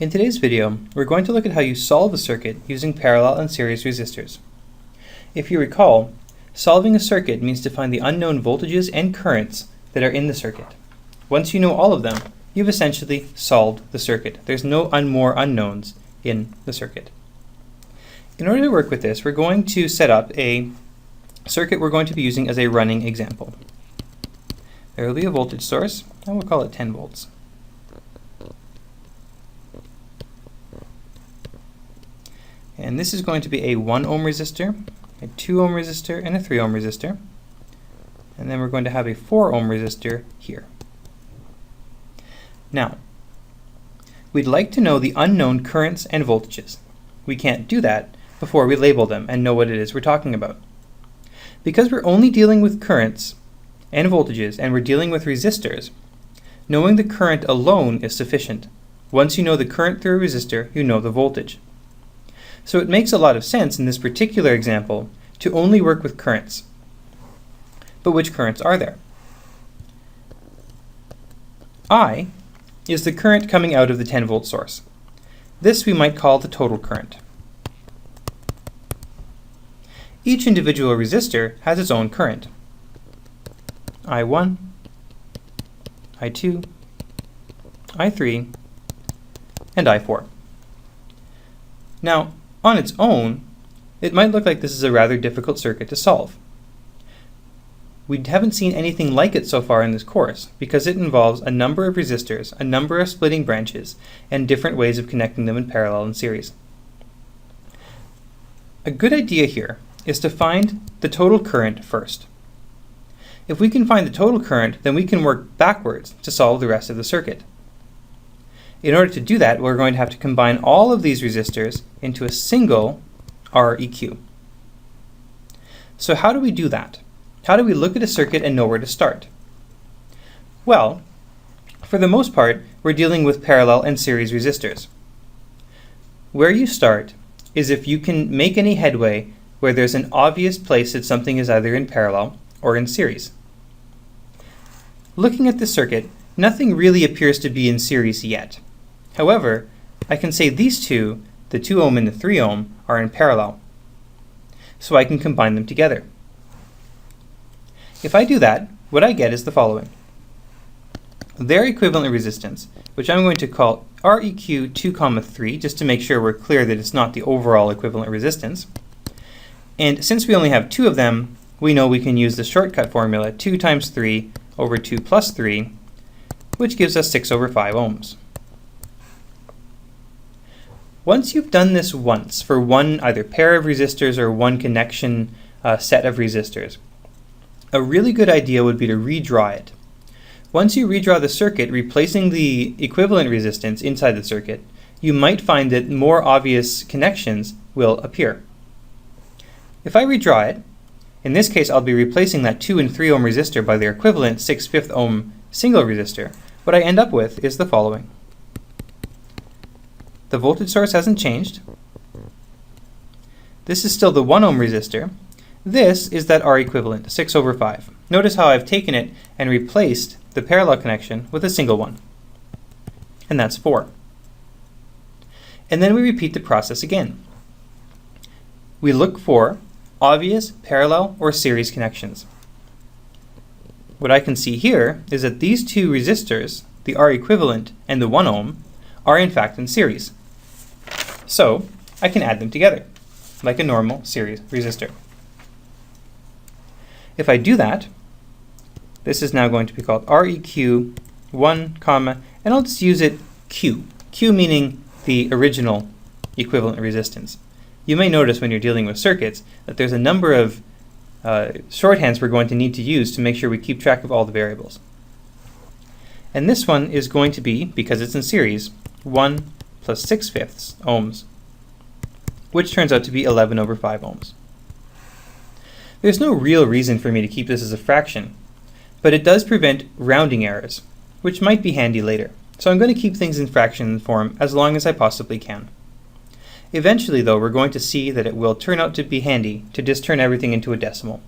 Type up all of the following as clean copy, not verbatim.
In today's video, we're going to look at how you solve a circuit using parallel and series resistors. If you recall, solving a circuit means to find the unknown voltages and currents that are in the circuit. Once you know all of them, you've essentially solved the circuit. There's no more unknowns in the circuit. In order to work with this, we're going to set up a circuit we're going to be using as a running example. There will be a voltage source, and we'll call it 10 volts. And this is going to be a 1 ohm resistor, a 2 ohm resistor, and a 3 ohm resistor. And then we're going to have a 4 ohm resistor here. Now, we'd like to know the unknown currents and voltages. We can't do that before we label them and know what it is we're talking about. Because we're only dealing with currents and voltages, and we're dealing with resistors, knowing the current alone is sufficient. Once you know the current through a resistor, you know the voltage. So it makes a lot of sense in this particular example to only work with currents. But which currents are there? I is the current coming out of the 10 volt source. This we might call the total current. Each individual resistor has its own current. I1, I2, I3, and I4. Now, on its own, it might look like this is a rather difficult circuit to solve. We haven't seen anything like it so far in this course because it involves a number of resistors, a number of splitting branches, and different ways of connecting them in parallel and series. A good idea here is to find the total current first. If we can find the total current, then we can work backwards to solve the rest of the circuit. In order to do that, we're going to have to combine all of these resistors into a single REQ. So how do we do that? How do we look at a circuit and know where to start? Well, for the most part, we're dealing with parallel and series resistors. Where you start is if you can make any headway where there's an obvious place that something is either in parallel or in series. Looking at this circuit, nothing really appears to be in series yet. However, I can say these two, the 2 ohm and the 3 ohm, are in parallel. So I can combine them together. If I do that, what I get is the following. Their equivalent resistance, which I'm going to call REQ 2, 3, just to make sure we're clear that it's not the overall equivalent resistance. And since we only have 2 of them, we know we can use the shortcut formula 2 times 3 over 2 plus 3, which gives us 6 over 5 ohms. Once you've done this once for one either pair of resistors or one connection set of resistors, a really good idea would be to redraw it. Once you redraw the circuit, replacing the equivalent resistance inside the circuit, you might find that more obvious connections will appear. If I redraw it, in this case I'll be replacing that 2 and 3 ohm resistor by their equivalent 6/5 ohm single resistor. What I end up with is the following. The voltage source hasn't changed. This is still the 1 ohm resistor. This is that R equivalent, 6 over 5. Notice how I've taken it and replaced the parallel connection with a single one. And that's 4. And then we repeat the process again. We look for obvious parallel or series connections. What I can see here is that these two resistors, the R equivalent and the 1 ohm, are in fact in series. So I can add them together, like a normal series resistor. If I do that, this is now going to be called REQ 1, and I'll just use it Q. Q meaning the original equivalent resistance. You may notice when you're dealing with circuits that there's a number of shorthands we're going to need to use to make sure we keep track of all the variables. And this one is going to be, because it's in series, 1 plus 6/5 ohms, which turns out to be 11 over 5 ohms. There's no real reason for me to keep this as a fraction, but it does prevent rounding errors, which might be handy later. So I'm going to keep things in fraction form as long as I possibly can. Eventually, though, we're going to see that it will turn out to be handy to just turn everything into a decimal.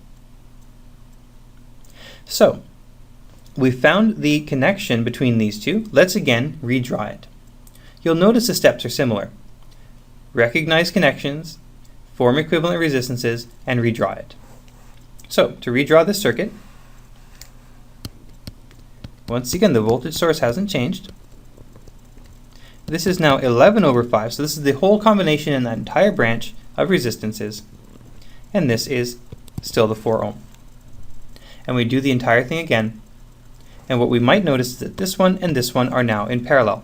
So, we found the connection between these two. Let's again redraw it. you'll notice the steps are similar. Recognize connections, form equivalent resistances, and redraw it. So, to redraw this circuit, once again, the voltage source hasn't changed. This is now 11 over 5, so this is the whole combination in that entire branch of resistances, and this is still the 4 ohm. And we do the entire thing again, and what we might notice is that this one and this one are now in parallel.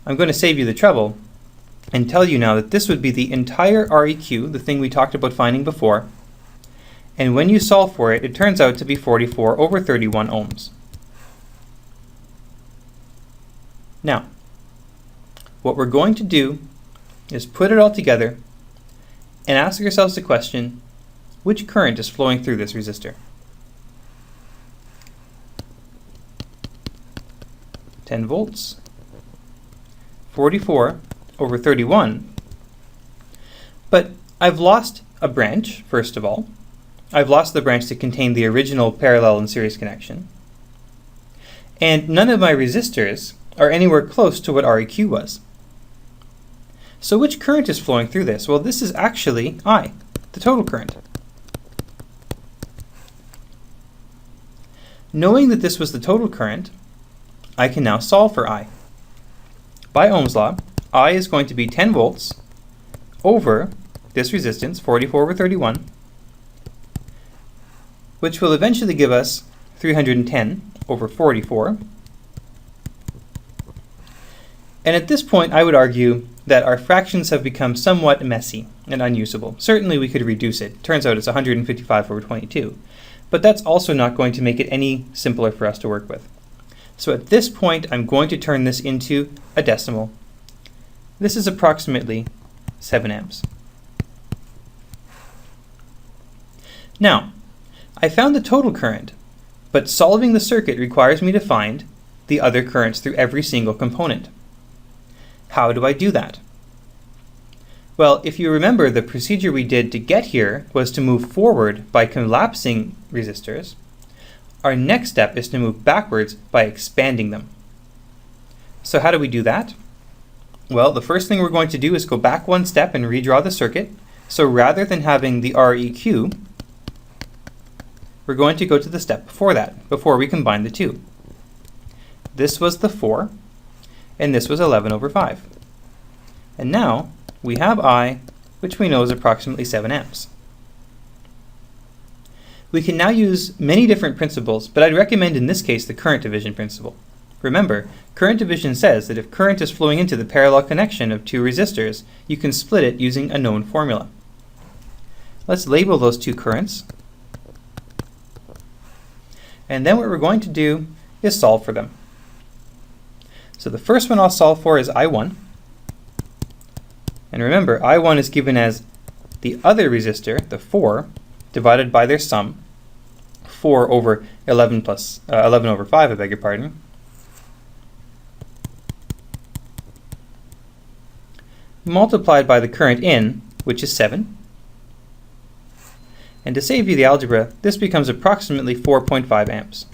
I'm going to save you the trouble and tell you now that this would be the entire REQ, the thing we talked about finding before, and when you solve for it, it turns out to be 44 over 31 ohms. Now, what we're going to do is put it all together and ask yourselves the question, which current is flowing through this resistor? 10 volts, 44 over 31, but I've lost a branch, first of all. I've lost the branch that contained the original parallel and series connection, and none of my resistors are anywhere close to what REQ was. So which current is flowing through this? Well, this is actually I, the total current. Knowing that this was the total current, I can now solve for I. By Ohm's law, I is going to be 10 volts over this resistance, 44 over 31, which will eventually give us 310 over 44. And at this point, I would argue that our fractions have become somewhat messy and unusable. Certainly we could reduce it. Turns out it's 155 over 22. But that's also not going to make it any simpler for us to work with. So at this point, I'm going to turn this into a decimal. This is approximately 7 amps. Now, I found the total current, but solving the circuit requires me to find the other currents through every single component. How do I do that? Well, if you remember, the procedure we did to get here was to move forward by collapsing resistors. Our next step is to move backwards by expanding them. So how do we do that? Well, the first thing we're going to do is go back one step and redraw the circuit. So rather than having the REQ, we're going to go to the step before that, before we combine the two. This was the 4, and this was 11 over 5. And now we have I, which we know is approximately 7 amps. We can now use many different principles, but I'd recommend in this case the current division principle. Remember, current division says that if current is flowing into the parallel connection of two resistors, you can split it using a known formula. Let's label those two currents. And then what we're going to do is solve for them. So the first one I'll solve for is I1. And remember, I1 is given as the other resistor, the 4, divided by their sum, 4 over 11 over 5, I beg your pardon. Multiplied by the current in, which is 7. And to save you the algebra, this becomes approximately 4.5 amps.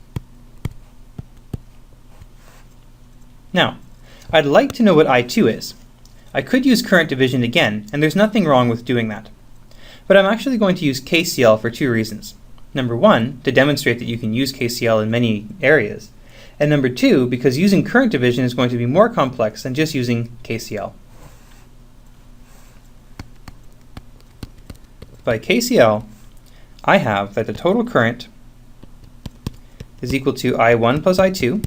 Now, I'd like to know what I2 is. I could use current division again, and there's nothing wrong with doing that. But I'm actually going to use KCL for 2 reasons. Number 1, to demonstrate that you can use KCL in many areas. And number 2, because using current division is going to be more complex than just using KCL. By KCL, I have that the total current is equal to I1 plus I2,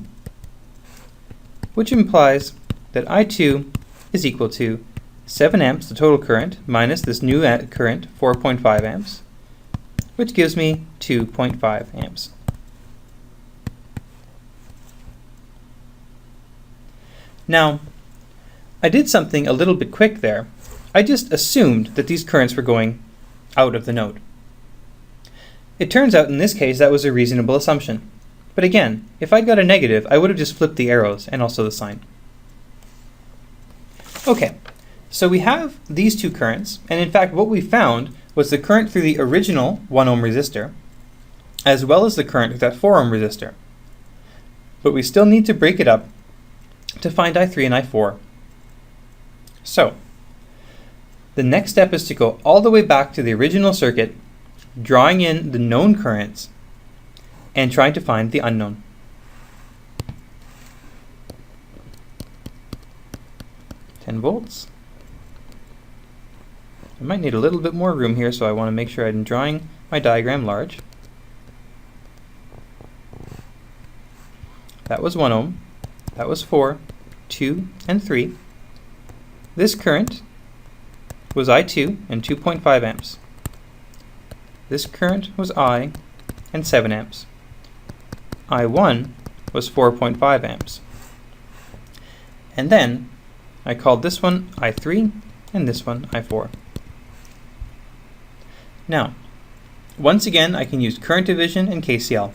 which implies that I2 is equal to 7 amps, the total current, minus this new current, 4.5 amps, which gives me 2.5 amps. Now, I did something a little bit quick there. I just assumed that these currents were going out of the node. It turns out in this case that was a reasonable assumption. But again, if I'd got a negative, I would have just flipped the arrows and also the sign. Okay, so we have these two currents, and in fact what we found was the current through the original 1 ohm resistor, as well as the current through that 4 ohm resistor. But we still need to break it up to find I3 and I4. So, the next step is to go all the way back to the original circuit, drawing in the known currents and trying to find the unknown. Volts. I might need a little bit more room here, so I want to make sure I'm drawing my diagram large. That was 1 ohm. That was 4, 2, and 3. This current was I2 and 2.5 amps. This current was I and 7 amps. I1 was 4.5 amps. And then I called this one I3 and this one I4. Now, once again, I can use current division and KCL.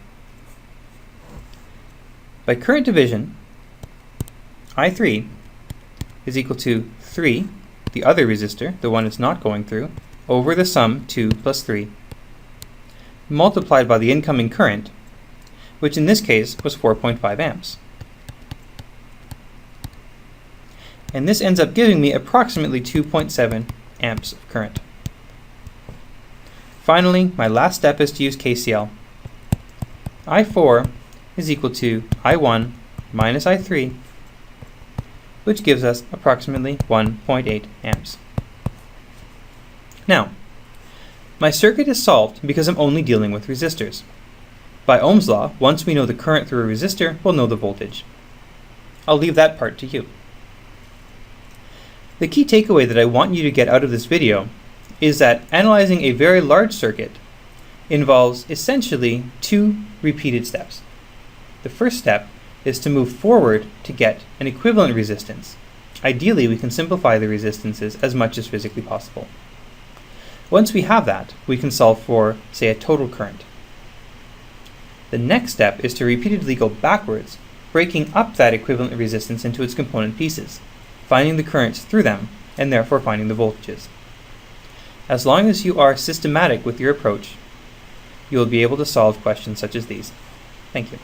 By current division, I3 is equal to 3, the other resistor, the one it's not going through, over the sum 2 plus 3, multiplied by the incoming current, which in this case was 4.5 amps. And this ends up giving me approximately 2.7 amps of current. Finally, my last step is to use KCL. I4 is equal to I1 minus I3, which gives us approximately 1.8 amps. Now, my circuit is solved because I'm only dealing with resistors. By Ohm's law, once we know the current through a resistor, we'll know the voltage. I'll leave that part to you. The key takeaway that I want you to get out of this video is that analyzing a very large circuit involves essentially 2 repeated steps. The first step is to move forward to get an equivalent resistance. Ideally, we can simplify the resistances as much as physically possible. Once we have that, we can solve for, say, a total current. The next step is to repeatedly go backwards, breaking up that equivalent resistance into its component pieces, finding the currents through them, and therefore finding the voltages. As long as you are systematic with your approach, you will be able to solve questions such as these. Thank you.